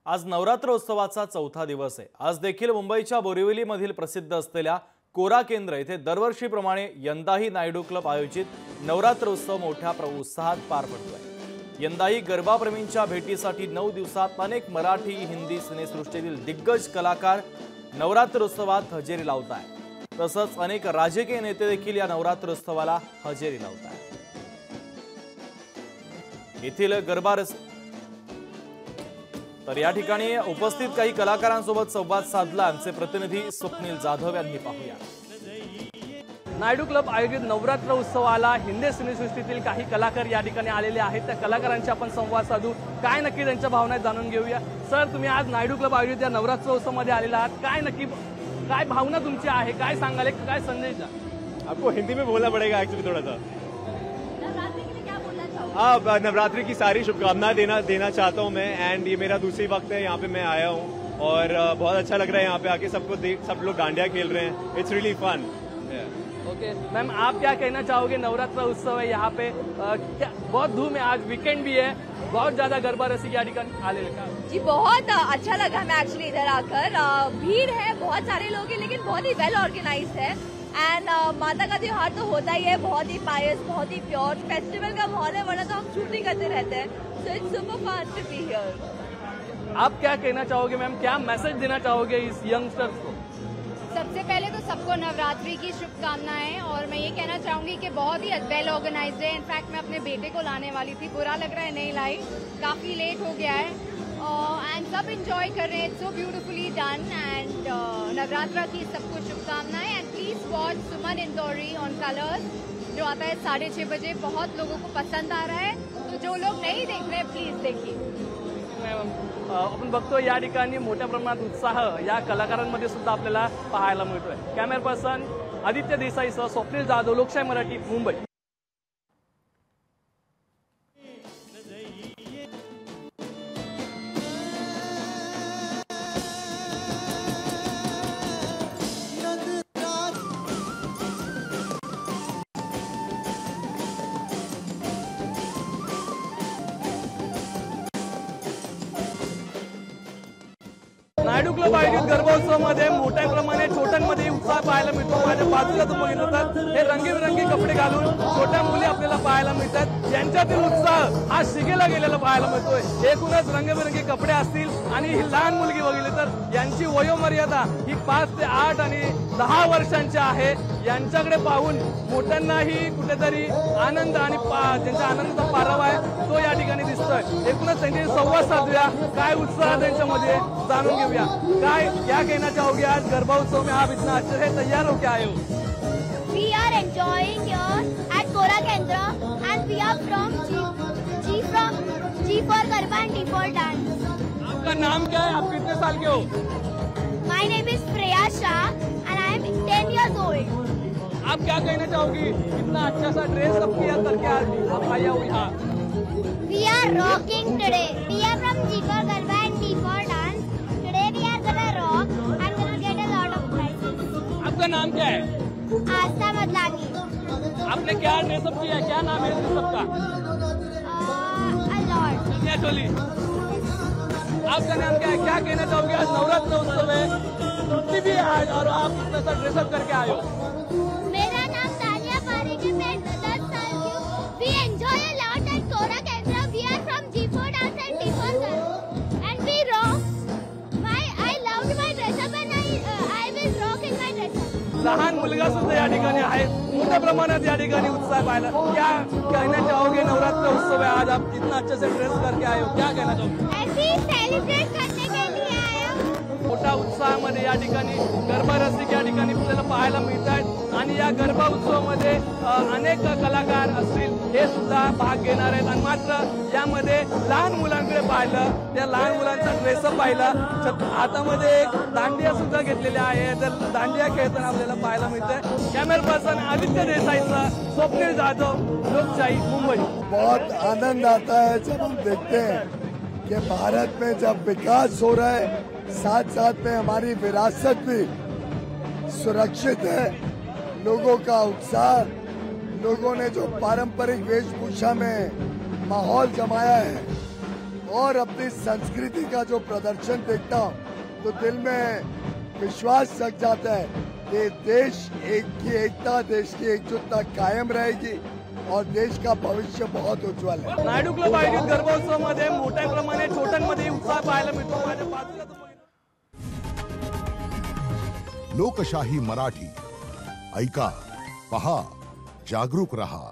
आज नवरात्र उत्सवाचा चौथा दिवस आहे। आज देखील मुंबईच्या बोरिवलीमधील प्रसिद्ध असलेल्या कोरा केंद्र येथे दरवर्षीप्रमाणे यंदाही नायडू क्लब आयोजित नवरात्र उत्सव मोठ्या उत्साहात पार पडतोय। यंदाही गरबाप्रेमींच्या भेटीसाठी 9 दिवसात अनेक मराठी हिंदी सिनेसृष्टीतील दिग्गज कलाकार नवरात्र उत्सवात हजेरी लावत आहेत। तसंच अनेक राजकीय नेते देखील या नवरात्र उत्सवाला हजेरी लावत आहेत। येथील गरबा तर या ठिकाणी उपस्थित काही कलाकारांसोबत संवाद साधला आमचे प्रतिनिधी स्वप्नील जाधव यांनी। पाहूया। नायडू क्लब आयोजित नवरात्र उत्सवाला हिंदी सिनेसृष्टीतील काही कलाकार या ठिकाणी आलेले आहेत। त्या कलाकारांशी आपण संवाद साधू, काय नक्की त्यांच्या भावना जाणून घेऊया। सर, तुम्ही आज नायडू क्लब आयोजित या नवरात्र उत्सवामध्ये आलेला आहात, काय नक्की काय भावना तुमची आहे, काय सांगाल, काय संदेश आहे? आपको हिंदी में बोलना पड़ेगा एक्चुअली थोड़ा सा। हाँ, नवरात्रि की सारी शुभकामनाएं देना चाहता हूँ मैं। एंड ये मेरा दूसरी वक्त है यहाँ पे मैं आया हूँ और बहुत अच्छा लग रहा है यहाँ पे आके सबको देख। सब लोग डांडिया खेल रहे हैं, it's really fun. Okay ma'am, आप क्या कहना चाहोगे? नवरात्र उत्सव है यहाँ पे, क्या बहुत धूम है, आज वीकेंड भी है, बहुत ज्यादा गरबा रसिक या ठिकाणी आलेले का? जी बहुत अच्छा लगा हमें एक्चुअली इधर आकर। भीड़ है, बहुत सारे लोग हैं, लेकिन बहुत ही वेल ऑर्गेनाइज्ड है। एंड माता का त्योहार तो होता ही है, बहुत ही पायस, बहुत ही प्योर फेस्टिवल का माहौल है, वरना तो हम शूटिंग करते रहते हैं। So it's super fun to be here. आप क्या कहना चाहोगे मैम, क्या मैसेज देना चाहोगे इस यंगस्टर्स को? सबसे पहले तो सबको नवरात्रि की शुभकामनाएं, और मैं ये कहना चाहूंगी कि बहुत ही वेल ऑर्गेनाइज्ड है। इनफैक्ट मैं अपने बेटे को लाने वाली थी, बुरा लग रहा है नहीं लाई, काफी लेट हो गया है। एंड सब एंजॉय कर रहे हैं, it's so beautifully done. And Navratra की सबको शुभकामनाएं। And please watch Suman Indori on colours, जो आता है 6:30 बजे। बहुत लोगों को पसंद आ रहा है, तो जो लोग नहीं देख रहे प्लीज देखिए। आपण बघतो या ठिकाणी मोठ्या प्रमाणात उत्साह या कलाकारांमध्ये सुद्धा आपल्याला पाहायला मिळतोय। कॅमेरा पर्सन आदित्य देसाईसह स्वप्नील जाधव, लोकशाही मराठी, मुंबई। नायडू क्लब आयोजित गरबोत्सवामध्ये मोठ्या प्रमाणे छोट्यांमध्ये उत्साह पाहायला मिळतो। माझ्या बाजूला तुम्ही बघितलं तर हे रंगीबेरंगी कपडे घालून छोट्या मुली आपल्याला पाहायला मिळतात। यांच्यातील उत्साह हा शिगेला गेलेला पाहायला मिळतोय। एकूणच रंगीबेरंगी कपडे असतील आणि ही लहान मुलगी बघितली तर यांची वयोमर्यादा ही 5 ते 8 आणि 10 वर्षांची आहे। यांच्याकडे पाहून मोठ्यांनाही कुठेतरी आनंद आणि त्यांच्या आनंदाचा पारावा आहे तो या ठिकाणी दिसतोय। एकूणच त्यांची संवाद साधूया, काय उत्साह त्यांच्यामध्ये जाणून घेऊया। काय क्या कहना चाहोगे? आज गरबा उत्सव में आप इतना अच्छे से तैयार होके आए हो? We are enjoying here at Kora Kendra and we are from G for Garba and D for dance. आपका नाम क्या है? आप कितने साल के हो? My name is Freya Shah and I am 10 years old. आप क्या कहना चाहोगी? इतना अच्छा सा ड्रेस सब किया करके आज आप आया हो यहाँ? We are rocking today. We are from G for Garba and D for dance. Today we are gonna rock and gonna get a lot of prizes. आपका नाम क्या है? आस्था मदलानी। आपने क्या ड्रेसअप किया? क्या नाम है ड्रेसअप का? A lot. क्या चोली? आपका नाम क्या है? क्या कहना चाहोगे? आज नवरात्र उत्सव है, छुट्टी भी है आज और आप इतना सा ड्रेसअप करके आए हो। मेरा नाम तानिया पारेख है, मैं 10 साल की हूँ। We enjoy a lot at Kora Kendra. We are from G4 dance and D4 dance and we rock. I loved my dress up and I will rock in my dress up. लहान मुलगा सुद्धा या ठिकाणी आहे, मोठ्या प्रमाणात या ठिकाणी उत्साह पाहिला। क्या कहना चाहोगे? नवरात्र उत्सव है, आज आप इतना अच्छे से ड्रेस करके आए हो, क्या कहना चाहोगे? ऐसे ही सेलिब्रेट करने के लिए आया हूँ। मोठ्या उत्साहामध्ये या ठिकाणी गरबा रसिक या ठिकाणी आपल्याला पाहायला मिळतात आणि या गरबा उत्सवामध्ये अनेक कलाकार असतील हे सुद्धा भाग घेणार आहेत। आणि मात्र यामध्ये लहान मुलांकडे पाहिलं, त्या लहान मुलांचा ड्रेसअप पाहिला, हातामध्ये एक दांडिया सुद्धा घेतलेल्या आहे, तर दांडिया खेळताना आपल्याला पाहायला मिळतंय। कॅमेरा पर्सन आदित्य देसाईचा, स्वप्नील जाधव, लोकशाही, मुंबई। बहुत आनंद आता है जब हम देखते हैं कि भारत में जब विकास हो रहा है, साथ साथ में हमारी विरासत भी सुरक्षित है। लोगों का उत्साह, लोगों ने जो पारंपरिक वेशभूषा में माहौल जमाया है और अपनी संस्कृति का जो प्रदर्शन देखता हूँ तो दिल में विश्वास जग जाता है कि देश की एकता, देश की एकजुटता कायम रहेगी और देश का भविष्य बहुत उज्ज्वल है. नायडू क्लब आयोजित गर्भोत्सवामध्ये मोठ्या प्रमाणे छोट्यांमध्ये उत्साह पाहायला मिळतो. माझ्या बाजूला लोकशाही मराठी ऐका, पहा, जागरूक रहा.